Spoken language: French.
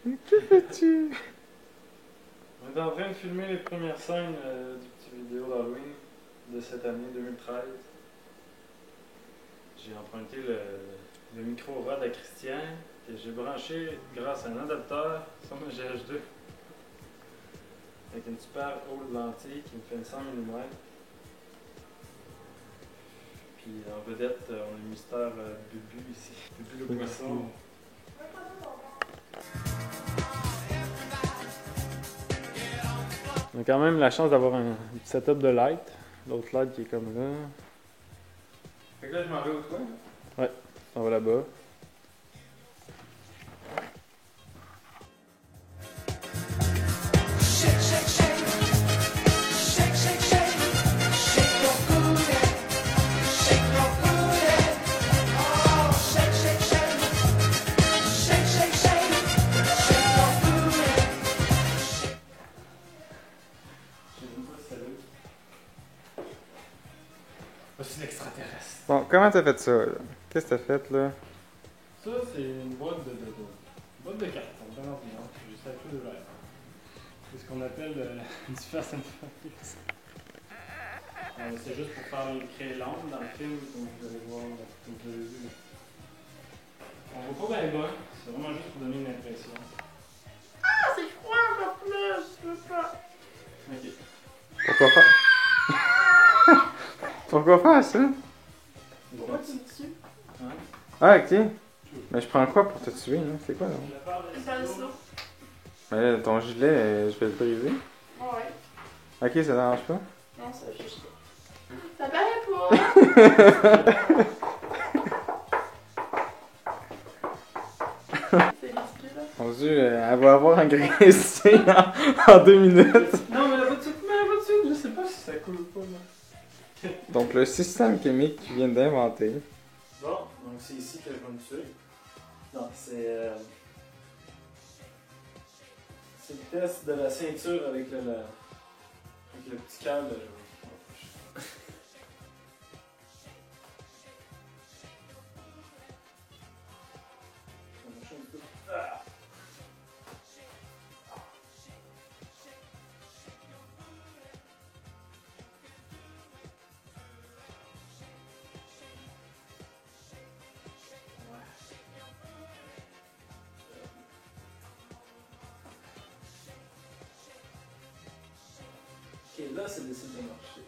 Que fais-tu? On est en train de filmer les premières scènes du petit vidéo d'Halloween de cette année 2013. J'ai emprunté le micro Rode à Christian que j'ai branché grâce à un adapteur sur ma GH2 avec une super haute lentille qui me fait une 100 mm. Puis en vedette, on a le mystère Bubu ici. Bubu le poisson. On a quand même la chance d'avoir un setup de light. L'autre light qui est comme là. Fait que là, je m'en vais au toit. Ouais, on va là-bas. C'est l'extraterrestre. Bon, comment t'as fait ça, là? Qu'est-ce que t'as fait, là? Ça, c'est une boîte de carton, bien ordinaire, juste avec le verre. C'est ce qu'on appelle du fast and furious. C'est juste pour faire créer l'ombre dans le film, comme vous allez voir, comme vous avez vu. On voit pas bien bas, c'est vraiment juste pour donner une impression. Ah, c'est froid, ma flèche, je veux pas. Ok. Pourquoi faire? Pourquoi faire ça? Pourquoi tu te tues? Hein? Ah, ok. Mais je prends quoi pour te tuer, là? C'est quoi, là? Dans le slow. Mais là, ton gilet, je vais le briser. Ouais. Ok, ça dérange pas? Non, ça va juste. Ça paraît pas! C'est ridicule, là. Mon dieu, elle va avoir engraissé en 2 minutes. Non, mais la voiture, je sais pas si ça coule ou pas, là. Donc, le système chimique que tu viens d'inventer. Bon, donc c'est ici que je vais me tuer. Non, c'est le test de la ceinture avec le petit câble. Ah. Ok, là, c'est décidé de marcher.